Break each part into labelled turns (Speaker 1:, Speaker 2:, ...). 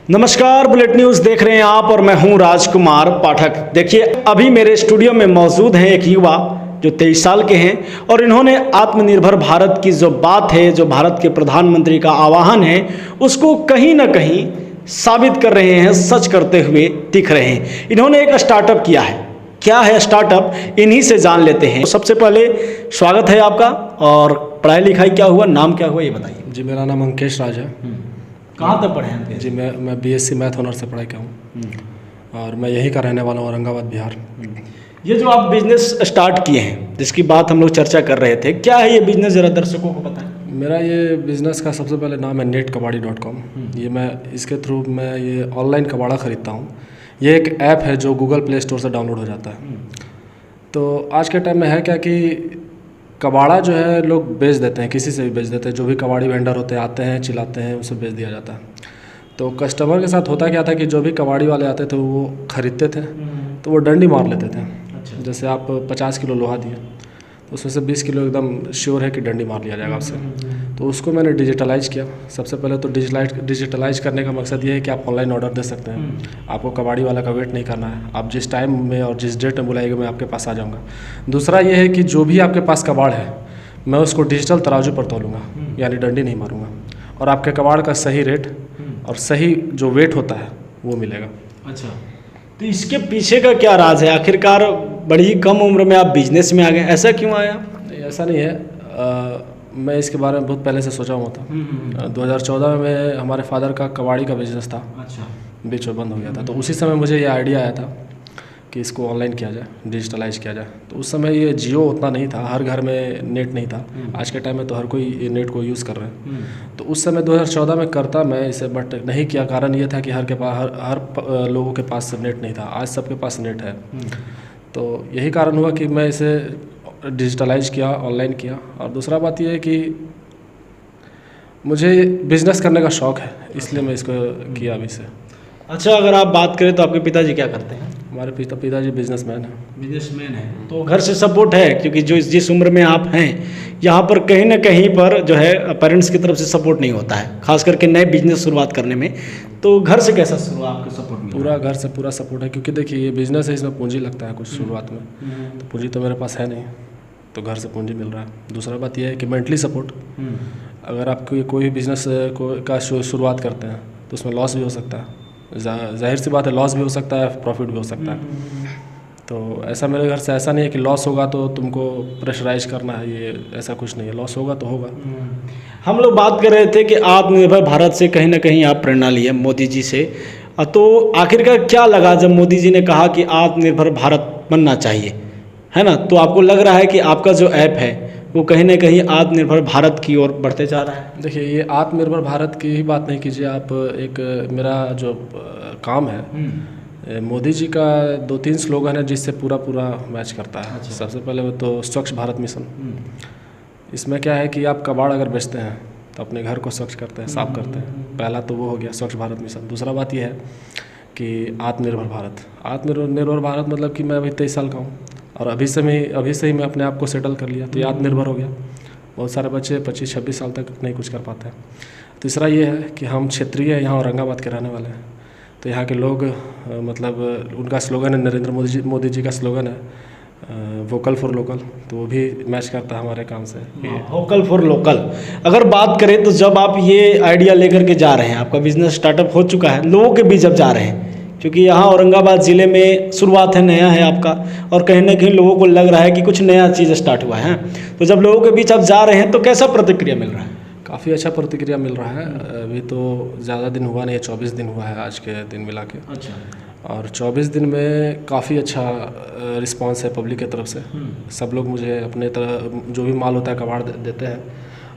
Speaker 1: नमस्कार, bullet news देख रहे हैं आप और मैं हूं राजकुमार पाठक। देखिए, अभी मेरे स्टूडियो में मौजूद हैं एक युवा जो 23 साल के हैं और इन्होंने आत्मनिर्भर भारत की जो बात है, जो भारत के प्रधानमंत्री का आह्वान है, उसको कहीं ना कहीं साबित कर रहे हैं, सच करते हुए दिख रहे हैं। इन्होंने एक स्टार्टअप किया है। क्या है स्टार्टअप, इन्हीं से जान लेते हैं। तो सबसे पहले स्वागत है आपका। और पढ़ाई लिखाई क्या हुआ, नाम क्या हुआ, ये बताइए।
Speaker 2: जी, मेरा नाम अंकेश राज है।
Speaker 1: कहाँ तक पढ़े हैं?
Speaker 2: जी, मैं बीएससी मैथ ऑनर से पढ़ाई किया हूँ और मैं यहीं का रहने वाला हूँ, औरंगाबाद, बिहार।
Speaker 1: ये जो आप बिजनेस स्टार्ट किए हैं, जिसकी बात हम लोग चर्चा कर रहे थे, क्या है ये बिजनेस, ज़रा दर्शकों को बताएं।
Speaker 2: मेरा ये बिज़नेस का सबसे पहले नाम है netkabadi.com। ये मैं इसके थ्रू मैं ये ऑनलाइन कबाड़ा ख़रीदता हूँ। ये एक ऐप है जो गूगल प्ले स्टोर से डाउनलोड हो जाता है। तो आज के टाइम में है क्या कि कबाड़ा जो है लोग बेच देते हैं, किसी से भी बेच देते हैं। जो भी कबाड़ी वेंडर होते हैं, आते हैं, चिल्लाते हैं, उसे बेच दिया जाता है। तो कस्टमर के साथ होता क्या था कि जो भी कबाड़ी वाले आते थे वो ख़रीदते थे, तो वो डंडी मार लेते थे। जैसे आप 50 किलो लोहा दिए तो उसमें से 20 किलो एकदम श्योर है कि डंडी मार लिया जाएगा आपसे। तो उसको मैंने डिजिटलाइज किया। सबसे पहले तो डिजिटलाइज करने का मकसद ये है कि आप ऑनलाइन ऑर्डर दे सकते हैं। आपको कबाड़ी वाला का वेट नहीं करना है। आप जिस टाइम में और जिस डेट में बुलाएंगे मैं आपके पास आ जाऊँगा। दूसरा ये है कि जो भी आपके पास कबाड़ है मैं उसको डिजिटल तराजू पर तोलूँगा, यानी डंडी नहीं मारूँगा, और आपके कबाड़ का सही रेट और सही जो वेट होता है वो मिलेगा।
Speaker 1: अच्छा, तो इसके पीछे का क्या राज है? आखिरकार बड़ी कम उम्र में आप बिजनेस में आ गए, ऐसा क्यों आया?
Speaker 2: ऐसा नहीं है, मैं इसके बारे में बहुत पहले से सोचा हुआ था। 2014 में हमारे फादर का कबाड़ी का बिजनेस था।
Speaker 1: अच्छा,
Speaker 2: बीच में बंद हो गया था। तो उसी समय मुझे ये आइडिया आया था कि इसको ऑनलाइन किया जाए, डिजिटलाइज किया जाए। तो उस समय ये जियो उतना नहीं था, हर घर में नेट नहीं था। आज के टाइम में तो हर कोई नेट को यूज़ कर रहे हैं। तो उस समय 2014 में करता मैं इसे, बट नहीं किया। कारण ये था कि हर लोगों के पास नेट नहीं था। आज सबके पास नेट है। तो यही कारण हुआ कि मैं इसे डिजिटलाइज किया, ऑनलाइन किया। और दूसरा बात यह है कि मुझे बिज़नेस करने का शौक़ है, इसलिए मैं इसको किया अभी से।
Speaker 1: अच्छा, अगर आप बात करें तो आपके पिताजी क्या करते हैं?
Speaker 2: हमारे पिताजी बिजनेसमैन हैं।
Speaker 1: बिजनेसमैन है, तो घर से सपोर्ट है? क्योंकि जो जिस उम्र में आप हैं, यहाँ पर कहीं ना कहीं पर जो है पेरेंट्स की तरफ से सपोर्ट नहीं होता है, खास करके नए बिजनेस शुरुआत करने में। तो घर से कैसा शुरुआत आपको सपोर्ट मिला?
Speaker 2: पूरा घर से पूरा सपोर्ट है, क्योंकि देखिए ये बिज़नेस है, इसमें पूंजी लगता है कुछ शुरुआत में। तो पूंजी तो मेरे पास है नहीं, तो घर से पूंजी मिल रहा है। दूसरा बात यह है कि मेंटली सपोर्ट। अगर आप कोई बिज़नेस का शुरुआत करते हैं तो उसमें लॉस भी हो सकता है। जाहिर सी बात है, लॉस भी हो सकता है, प्रॉफिट भी हो सकता है। तो ऐसा मेरे घर से ऐसा नहीं है कि लॉस होगा तो तुमको प्रेशराइज करना है, ये ऐसा कुछ नहीं है। लॉस होगा तो होगा।
Speaker 1: हम लोग बात कर रहे थे कि आत्मनिर्भर भारत से कहीं ना कहीं आप प्रेरणा लिए मोदी जी से। तो आखिरकार क्या लगा जब मोदी जी ने कहा कि आत्मनिर्भर भारत बनना चाहिए, है ना? तो आपको लग रहा है कि आपका जो ऐप है वो कहीं ना कहीं आत्मनिर्भर भारत की ओर बढ़ते जा रहा है?
Speaker 2: देखिए, ये आत्मनिर्भर भारत की ही बात नहीं कीजिए आप। मेरा जो काम है, मोदी जी का 2-3 स्लोगन है जिससे पूरा मैच करता है। अच्छा। सबसे पहले वो तो स्वच्छ भारत मिशन। इसमें क्या है कि आप कबाड़ अगर बेचते हैं तो अपने घर को स्वच्छ करते हैं, साफ करते हैं। पहला तो वो हो गया स्वच्छ भारत मिशन। दूसरा बात यह है कि आत्मनिर्भर भारत। आत्मनिर्भर भारत मतलब कि मैं अभी 23 साल का हूँ और अभी से ही मैं अपने आप को सेटल कर लिया, तो ये आत्मनिर्भर हो गया। बहुत सारे बच्चे 25-26 साल तक नहीं कुछ कर पाते हैं। तीसरा ये है कि हम क्षेत्रीय यहाँ औरंगाबाद के रहने वाले हैं। तो यहाँ के लोग मतलब उनका स्लोगन है, नरेंद्र मोदी जी का स्लोगन है वोकल फॉर लोकल। तो वो भी मैच करता है हमारे काम से।
Speaker 1: Vocal for local. अगर बात करें तो जब आप ये आइडिया लेकर के जा रहे हैं, आपका बिजनेस स्टार्टअप हो चुका है, लोगों के बीच जब जा रहे हैं, क्योंकि यहाँ औरंगाबाद ज़िले में शुरुआत है, नया है आपका, और कहीं ना कहीं लोगों को लग रहा है कि कुछ नया चीज़ स्टार्ट हुआ है। तो जब लोगों के बीच आप जा रहे हैं तो कैसा प्रतिक्रिया मिल रहा है?
Speaker 2: काफ़ी अच्छा प्रतिक्रिया मिल रहा है। अभी तो ज़्यादा दिन हुआ नहीं है, 24 दिन हुआ है आज के दिन मिला के।
Speaker 1: अच्छा।
Speaker 2: और 24 दिन में काफ़ी अच्छा रिस्पांस है पब्लिक की तरफ से। सब लोग मुझे अपने तरह जो भी माल होता है कबाड़ देते हैं।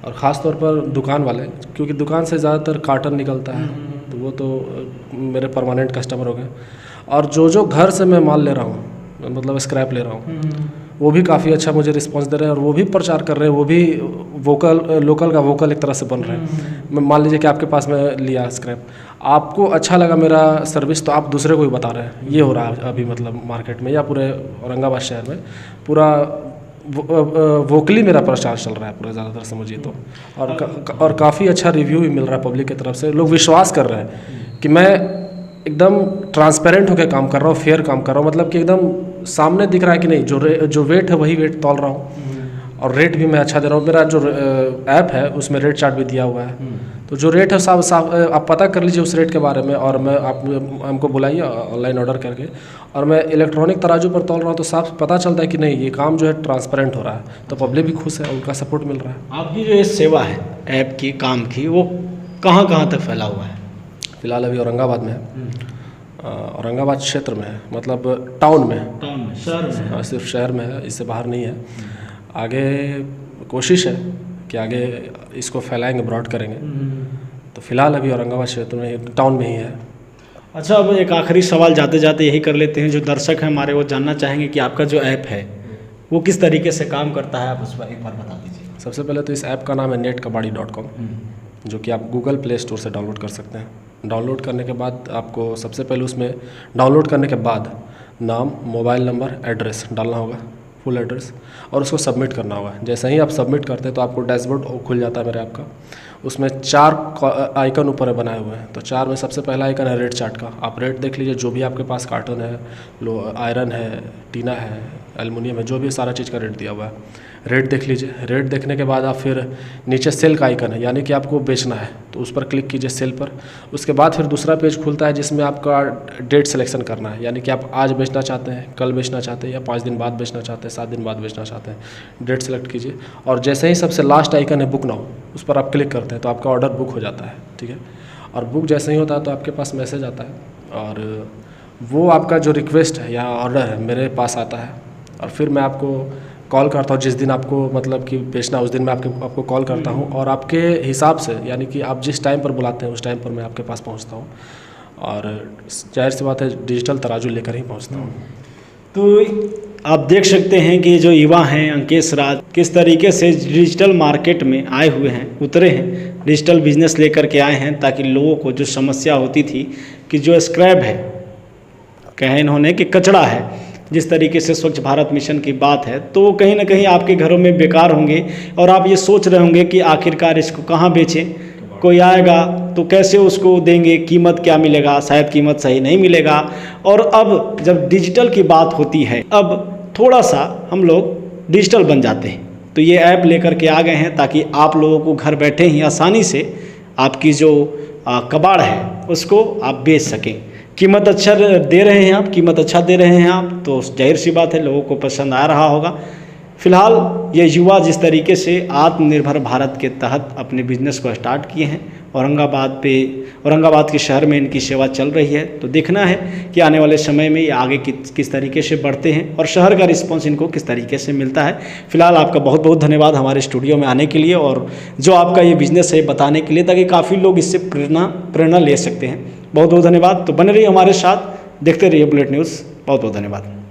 Speaker 2: और ख़ास तौर पर दुकान वाले, क्योंकि दुकान से ज़्यादातर कार्टन निकलता है, तो वो तो मेरे परमानेंट कस्टमर हो गए। और जो घर से मैं माल ले रहा हूँ, मतलब स्क्रैप ले रहा हूँ, वो भी काफ़ी अच्छा मुझे रिस्पांस दे रहे हैं और वो भी प्रचार कर रहे हैं। वो भी लोकल का वोकल एक तरह से बन रहे हैं। मैं मान लीजिए कि आपके पास में लिया स्क्रैप, आपको अच्छा लगा मेरा सर्विस, तो आप दूसरे को भी बता रहे हैं। ये हो रहा है अभी, मतलब मार्केट में या पूरे औरंगाबाद शहर में पूरा वोकली मेरा प्रचार चल रहा है पूरा, ज़्यादातर समझिए तो। और काफ़ी अच्छा रिव्यू भी मिल रहा है पब्लिक की तरफ से। लोग विश्वास कर रहे हैं कि मैं एकदम ट्रांसपेरेंट होकर काम कर रहा हूँ, फेयर काम कर रहा हूँ, मतलब कि एकदम सामने दिख रहा है कि नहीं, जो वेट है वही वेट तौल रहा हूँ, और रेट भी मैं अच्छा दे रहा हूँ। मेरा जो ऐप है उसमें रेट चार्ट भी दिया हुआ है, तो जो रेट है साफ आप पता कर लीजिए उस रेट के बारे में, और मैं आप हमको बुलाइए ऑनलाइन ऑर्डर करके, और मैं इलेक्ट्रॉनिक तराजू पर तौल रहा हूँ, तो साफ पता चलता है कि नहीं ये काम जो है ट्रांसपेरेंट हो रहा है, तो पब्लिक भी खुश है, उनका सपोर्ट मिल रहा है।
Speaker 1: आपकी जो ये सेवा है ऐप की, काम की, वो कहाँ कहाँ तक फैला हुआ है?
Speaker 2: फिलहाल अभी औरंगाबाद में है, औरंगाबाद क्षेत्र में है, मतलब टाउन में है,
Speaker 1: शहर में?
Speaker 2: हाँ, सिर्फ शहर में है, इससे बाहर नहीं है। आगे कोशिश है कि आगे इसको फैलाएंगे, ब्रॉड करेंगे। तो फिलहाल अभी औरंगाबाद क्षेत्र में, टाउन में ही है।
Speaker 1: अच्छा, अब एक आखिरी सवाल जाते जाते यही कर लेते हैं, जो दर्शक हैं हमारे वो जानना चाहेंगे कि आपका जो ऐप है वो किस तरीके से काम करता है, आप उस पर एक बार बता दीजिए।
Speaker 2: सबसे पहले तो इस ऐप का नाम है netkabadi.com, जो कि आप गूगल प्ले स्टोर से डाउनलोड कर सकते हैं। डाउनलोड करने के बाद आपको सबसे पहले उसमें डाउनलोड करने के बाद नाम, मोबाइल नंबर, एड्रेस डालना होगा, फुल एड्रेस, और उसको सबमिट करना होगा। जैसे ही आप सबमिट करते हैं तो आपको डैशबोर्ड खुल जाता है मेरे ऐप का। उसमें 4 आइकन ऊपर बनाए हुए हैं, तो 4 में सबसे पहला आइकन है रेट चार्ट का। आप रेट देख लीजिए, जो भी आपके पास कार्टन है, आयरन है, टीना है, एल्युमिनियम है, जो भी सारा चीज़ का रेट दिया हुआ है, रेट देख लीजिए। रेट देखने के बाद आप फिर नीचे सेल का आइकन है, यानी कि आपको बेचना है, तो उस पर क्लिक कीजिए सेल पर। उसके बाद फिर दूसरा पेज खुलता है जिसमें आपका डेट सिलेक्शन करना है, यानी कि आप आज बेचना चाहते हैं, कल बेचना चाहते हैं, या 5 दिन बाद बेचना चाहते हैं, 7 दिन बाद बेचना चाहते हैं। डेट सेलेक्ट कीजिए, और जैसे ही सबसे लास्ट आइकन है बुक नाउ, उस पर आप क्लिक करते हैं तो आपका ऑर्डर बुक हो जाता है, ठीक है। और बुक जैसे ही होता है तो आपके पास मैसेज आता है, और वो आपका जो रिक्वेस्ट है या ऑर्डर है मेरे पास आता है, और फिर मैं आपको कॉल करता हूँ। जिस दिन आपको मतलब कि बेचना, उस दिन मैं आपको कॉल करता हूँ, और आपके हिसाब से, यानी कि आप जिस टाइम पर बुलाते हैं उस टाइम पर मैं आपके पास पहुँचता हूँ, और जाहिर सी बात है डिजिटल तराजू लेकर ही पहुँचता हूँ।
Speaker 1: तो आप देख सकते हैं कि जो युवा हैं अंकेश राज किस तरीके से डिजिटल मार्केट में आए हुए हैं, उतरे हैं, डिजिटल बिजनेस लेकर के आए हैं, ताकि लोगों को जो समस्या होती थी कि जो स्क्रैप है, कहें इन्होंने कि कचरा है, जिस तरीके से स्वच्छ भारत मिशन की बात है, तो वो कहीं ना कहीं आपके घरों में बेकार होंगे, और आप ये सोच रहे होंगे कि आखिरकार इसको कहाँ बेचें, कोई आएगा तो कैसे उसको देंगे, कीमत क्या मिलेगा, शायद कीमत सही नहीं मिलेगा। और अब जब डिजिटल की बात होती है, अब थोड़ा सा हम लोग डिजिटल बन जाते हैं, तो ये ऐप लेकर के आ गए हैं ताकि आप लोगों को घर बैठे ही आसानी से आपकी जो कबाड़ है उसको आप बेच सकें। कीमत अच्छा दे रहे हैं आप, कीमत अच्छा दे रहे हैं आप, तो जाहिर सी बात है लोगों को पसंद आ रहा होगा। फिलहाल ये युवा जिस तरीके से आत्मनिर्भर भारत के तहत अपने बिजनेस को स्टार्ट किए हैं, औरंगाबाद के शहर में इनकी सेवा चल रही है, तो देखना है कि आने वाले समय में ये आगे किस तरीके से बढ़ते हैं और शहर का रिस्पांस इनको किस तरीके से मिलता है। फिलहाल आपका बहुत बहुत धन्यवाद हमारे स्टूडियो में आने के लिए, और जो आपका ये बिज़नेस है बताने के लिए, ताकि काफ़ी लोग इससे प्रेरणा ले सकते हैं। बहुत बहुत धन्यवाद। तो बने रहिए हमारे साथ, देखते रहिए बुलेट न्यूज़। बहुत बहुत धन्यवाद।